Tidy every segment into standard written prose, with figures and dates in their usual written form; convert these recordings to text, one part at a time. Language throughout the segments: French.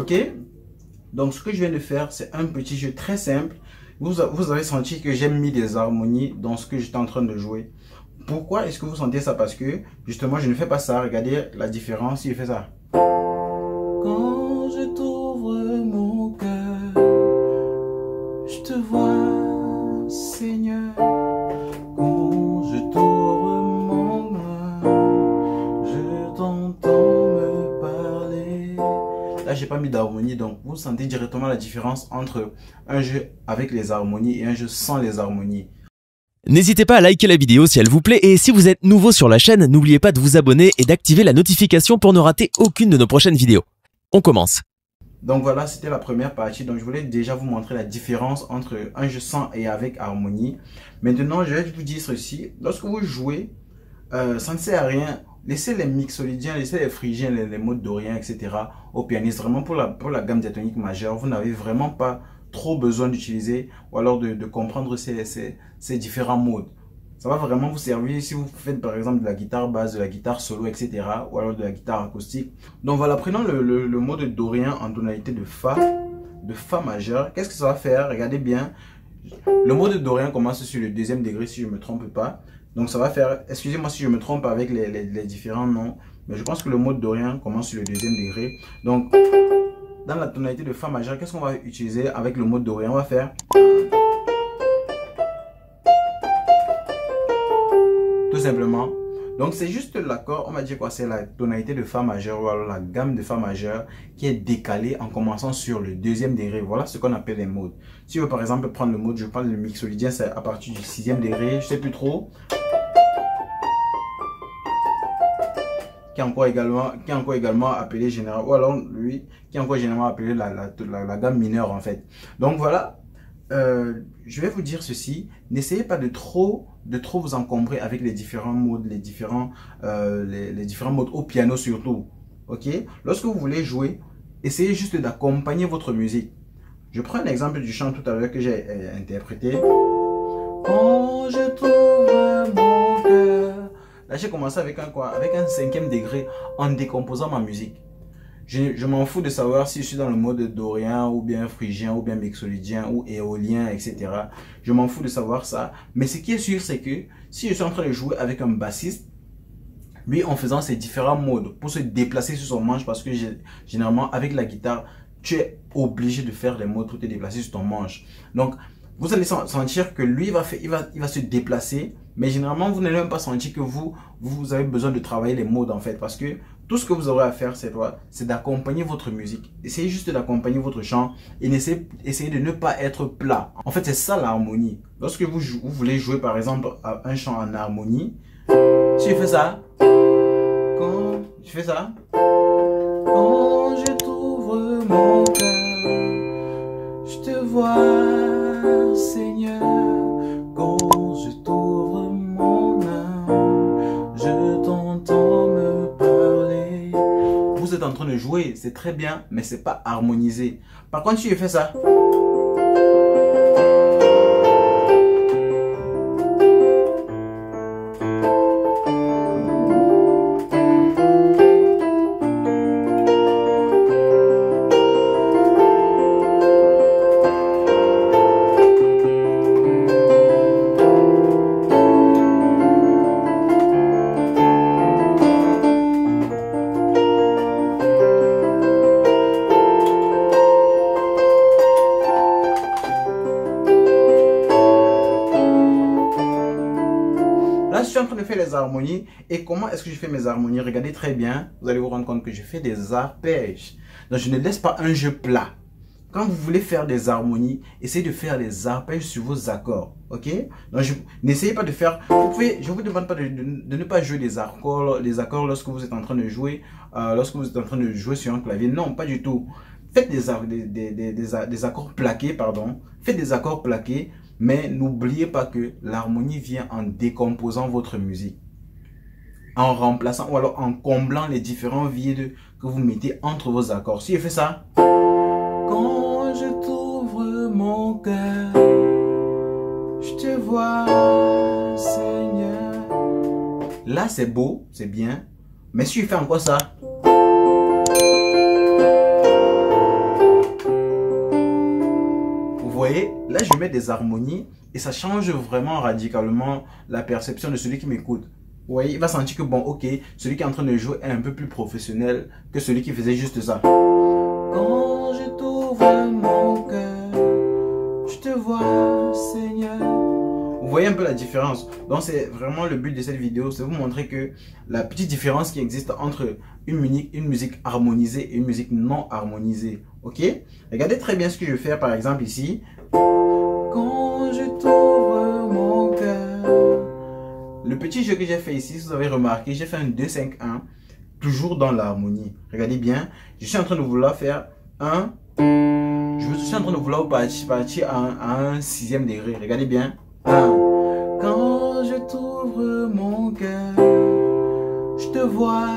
Ok? Donc ce que je viens de faire, c'est un petit jeu très simple. Vous avez senti que j'ai mis des harmonies dans ce que j'étais en train de jouer. Pourquoi est-ce que vous sentez ça? Parce que justement, je ne fais pas ça. Regardez la différence si je fais ça. Quand je t'ouvre mon cœur, je te vois, Seigneur. Quand je t'ouvre mon main, je t'entends me parler. Là, j'ai pas mis d'harmonie, donc vous sentez directement la différence entre un jeu avec les harmonies et un jeu sans les harmonies. N'hésitez pas à liker la vidéo si elle vous plaît et si vous êtes nouveau sur la chaîne, n'oubliez pas de vous abonner et d'activer la notification pour ne rater aucune de nos prochaines vidéos. On commence. Donc voilà, c'était la première partie. Donc je voulais déjà vous montrer la différence entre un jeu sans et avec harmonie. Maintenant, je vais vous dire ceci. Lorsque vous jouez, ça ne sert à rien. Laissez les mixolydiens, laissez les phrygiens, les modes doriens, etc. au pianiste. Vraiment pour la gamme diatonique majeure, vous n'avez vraiment pas trop besoin d'utiliser ou alors de comprendre ces différents modes. Ça va vraiment vous servir si vous faites par exemple de la guitare basse, de la guitare solo, etc. ou alors de la guitare acoustique. Donc voilà, prenons le mode dorien en tonalité de Fa majeur. Qu'est-ce que ça va faire? Regardez bien. Le mode dorien commence sur le deuxième degré si je ne me trompe pas. Donc ça va faire, excusez-moi si je me trompe avec les différents noms, mais je pense que le mode dorien commence sur le deuxième degré. Donc dans la tonalité de Fa majeur, qu'est-ce qu'on va utiliser avec le mode dorien? On va faire tout simplement. Donc c'est juste l'accord, on va dire quoi, c'est la tonalité de Fa majeur ou alors la gamme de Fa majeur qui est décalée en commençant sur le deuxième degré. Voilà ce qu'on appelle les modes. Si je veux par exemple prendre le mode, je prends le mixolydien, c'est à partir du sixième degré, je sais plus trop. Qui est encore également appelé général, ou alors lui, qui est encore généralement appelé la gamme mineure en fait. Donc voilà, je vais vous dire ceci, n'essayez pas de trop vous encombrer avec les différents modes, les différents modes au piano surtout. Ok? Lorsque vous voulez jouer, essayez juste d'accompagner votre musique. Je prends un exemple du chant tout à l'heure que j'ai interprété. Quand je trouve mon cœur. Là, j'ai commencé avec un cinquième degré en décomposant ma musique. Je m'en fous de savoir si je suis dans le mode dorien ou bien phrygien ou bien mixolydien ou éolien, etc. Je m'en fous de savoir ça. Mais ce qui est sûr, c'est que si je suis en train de jouer avec un bassiste, lui en faisant ces différents modes pour se déplacer sur son manche, parce que généralement avec la guitare, tu es obligé de faire les modes pour te déplacer sur ton manche. Donc, vous allez sentir que lui, il va se déplacer, mais généralement, vous n'allez même pas sentir que vous avez besoin de travailler les modes en fait, parce que tout ce que vous aurez à faire, c'est d'accompagner votre musique. Essayez juste d'accompagner votre chant et essayez de ne pas être plat. En fait, c'est ça l'harmonie. Lorsque vous voulez jouer par exemple un chant en harmonie, si je fais ça, quand je t'ouvre mon cœur, je te vois, Seigneur. Quand je t'ouvre mon âme, je t'entends me parler. Vous êtes en train de jouer, c'est très bien, mais c'est pas harmonisé. Par contre, si je fais ça, là, je suis en train de faire les harmonies. Et comment est-ce que je fais mes harmonies? Regardez très bien. Vous allez vous rendre compte que je fais des arpèges. Donc, je ne laisse pas un jeu plat. Quand vous voulez faire des harmonies, essayez de faire des arpèges sur vos accords. Ok? Donc, n'essayez pas de faire... je ne vous demande pas de ne pas jouer des accords lorsque vous êtes en train de jouer, sur un clavier. Non, pas du tout. Faites des accords plaqués, pardon. Faites des accords plaqués. Mais n'oubliez pas que l'harmonie vient en décomposant votre musique, en remplaçant ou alors en comblant les différents vides que vous mettez entre vos accords. Si je fais ça, quand je t'ouvre mon cœur, je te vois, Seigneur. Là, c'est beau, c'est bien. Mais si je fais encore ça, là, je mets des harmonies et ça change vraiment radicalement la perception de celui qui m'écoute. Vous voyez, il va sentir que bon, ok, celui qui est en train de jouer est un peu plus professionnel que celui qui faisait juste ça. Quand je t'ouvre mon cœur, je te vois, Seigneur. Vous voyez un peu la différence. Donc c'est vraiment le but de cette vidéo, c'est vous montrer que la petite différence qui existe entre une musique harmonisée et une musique non harmonisée. Ok? Regardez très bien ce que je vais faire par exemple ici. Quand je t'ouvre mon cœur. Le petit jeu que j'ai fait ici, si vous avez remarqué, j'ai fait un 2-5-1, toujours dans l'harmonie. Regardez bien, je suis en train de vouloir faire un... Je suis en train de vouloir partir à un 6e degré. Regardez bien. 1. Quand je t'ouvre mon cœur, je te vois,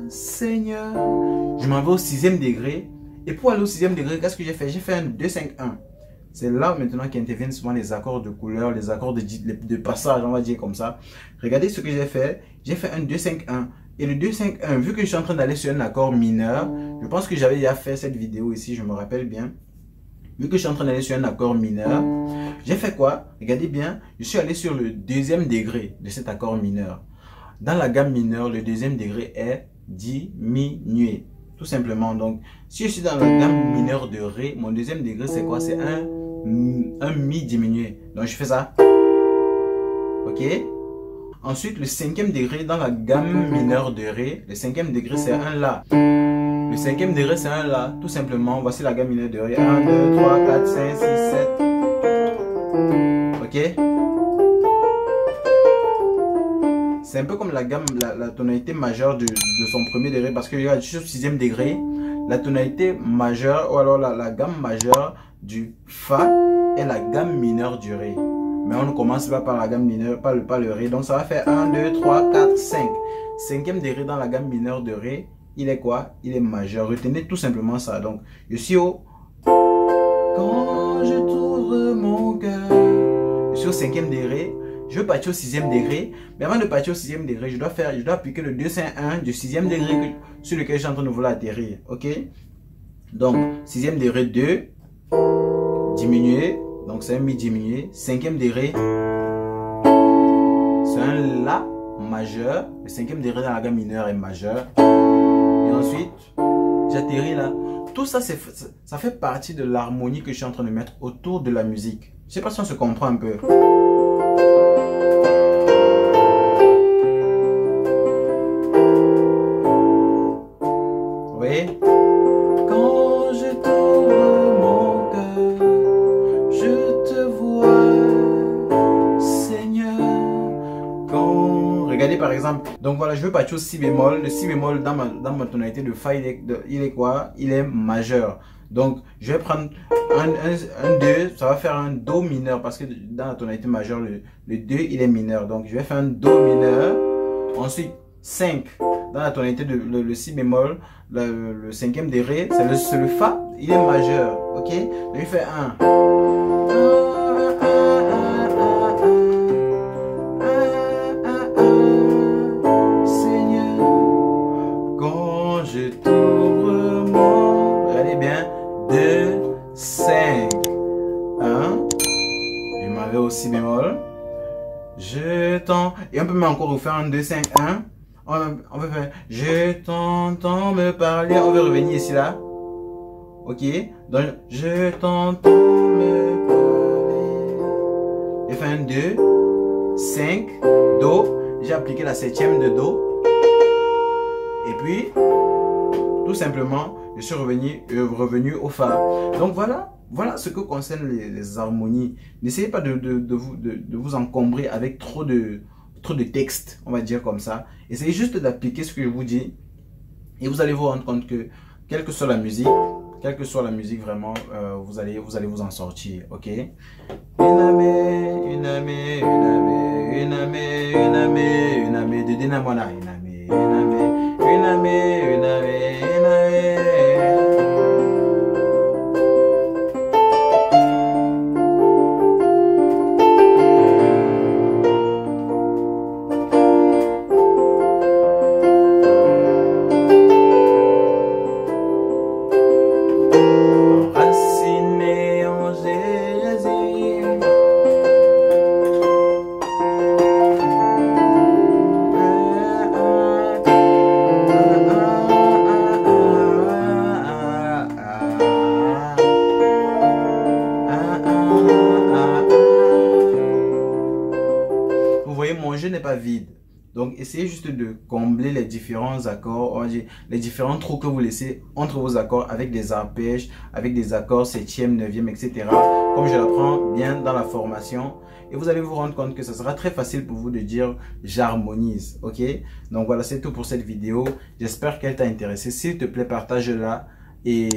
Seigneur. Je m'en vais au 6e degré. Et pour aller au 6e degré, qu'est-ce que j'ai fait? J'ai fait un 2-5-1. C'est là maintenant qu'interviennent souvent les accords de couleur, les accords de passage, on va dire comme ça. Regardez ce que j'ai fait. J'ai fait un 2-5-1. Et le 2-5-1, vu que je suis en train d'aller sur un accord mineur, je pense que j'avais déjà fait cette vidéo ici, je me rappelle bien. Vu que je suis en train d'aller sur un accord mineur, j'ai fait quoi? Regardez bien, je suis allé sur le 2e degré de cet accord mineur. Dans la gamme mineure, le 2e degré est diminué. Tout simplement. Donc, si je suis dans la gamme mineure de Ré, mon 2e degré, c'est quoi? C'est un Mi diminué. Donc, je fais ça. Ok? Ensuite, le 5e degré dans la gamme mineure de Ré, le 5e degré, c'est un La. Le 5e degré, c'est un La. Tout simplement, voici la gamme mineure de Ré. 1, 2, 3, 4, 5, 6, 7. Ok? C'est un peu comme la gamme, la tonalité majeure de son 1er degré. Parce que je suis au 6e degré. La tonalité majeure, ou alors la gamme majeure du Fa est la gamme mineure du Ré. Mais on ne commence pas par la gamme mineure, pas le Ré. Donc ça va faire 1, 2, 3, 4, 5. 5e degré dans la gamme mineure de Ré, il est quoi? Il est majeur. Retenez tout simplement ça. Donc je suis au... Quand je t'ouvre mon cœur, je suis au 5e degré. Je veux partir au 6e degré. Mais avant de partir au 6e degré, je dois appliquer le 2-5-1 du 6e degré sur lequel je suis en train de vouloir atterrir. Ok? Donc 6e degré 2, diminué. Donc c'est un Mi diminué. 5e degré, c'est un La majeur. Le 5e degré dans la gamme mineure est majeur. Et ensuite, j'atterris là. Tout ça, ça fait partie de l'harmonie que je suis en train de mettre autour de la musique. Je ne sais pas si on se comprend un peu. Vous voyez? Quand je t'ouvre mon cœur, je te vois, Seigneur. Regardez par exemple. Donc voilà, je veux partir au Si bémol. Le Si bémol dans ma tonalité de Fa, il est quoi? Il est majeur. Donc je vais prendre un 2, ça va faire un Do mineur parce que dans la tonalité majeure, le 2 il est mineur. Donc je vais faire un Do mineur. Ensuite 5 dans la tonalité de le Si bémol, le 5e degré, c'est le Fa, il est majeur. Ok? Donc je fais 1. Si bémol, je t'entends, et on peut même encore refaire un 2, 5, 1, on peut faire, je t'entends me parler, on veut revenir ici là, ok, donc je t'entends me parler, j'ai fait un 2, 5, Do, j'ai appliqué la 7e de Do, et puis, tout simplement, je suis revenu au Fa. Donc voilà ce que concerne les harmonies. N'essayez pas de vous encombrer avec trop de texte, on va dire comme ça. Essayez juste d'appliquer ce que je vous dis. Et vous allez vous rendre compte que, quelle que soit la musique vraiment, vous allez vous en sortir. Ok? Une ame, de Denamona. Une ame. Donc, essayez juste de combler les différents accords, les différents trous que vous laissez entre vos accords avec des arpèges, avec des accords 7e, 9e, etc. Comme je l'apprends bien dans la formation. Et vous allez vous rendre compte que ça sera très facile pour vous de dire j'harmonise. Ok? Donc voilà, c'est tout pour cette vidéo. J'espère qu'elle t'a intéressé. S'il te plaît, partage-la et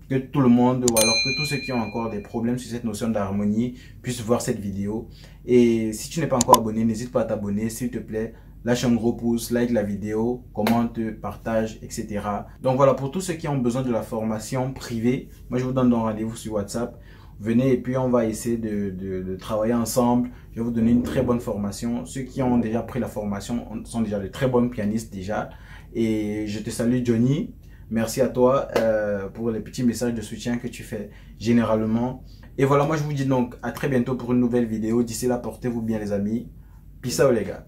que tout le monde, ou alors que tous ceux qui ont encore des problèmes sur cette notion d'harmonie puissent voir cette vidéo. Et si tu n'es pas encore abonné, n'hésite pas à t'abonner, s'il te plaît. Lâche un gros pouce, like la vidéo, commente, partage, etc. Donc voilà, pour tous ceux qui ont besoin de la formation privée, moi je vous donne donc rendez-vous sur WhatsApp. Venez et puis on va essayer de travailler ensemble. Je vais vous donner une très bonne formation. Ceux qui ont déjà pris la formation sont déjà de très bons pianistes déjà. Et je te salue Johnny. Merci à toi pour les petits messages de soutien que tu fais généralement. Et voilà, moi je vous dis donc à très bientôt pour une nouvelle vidéo. D'ici là, portez-vous bien les amis. Peace out les gars.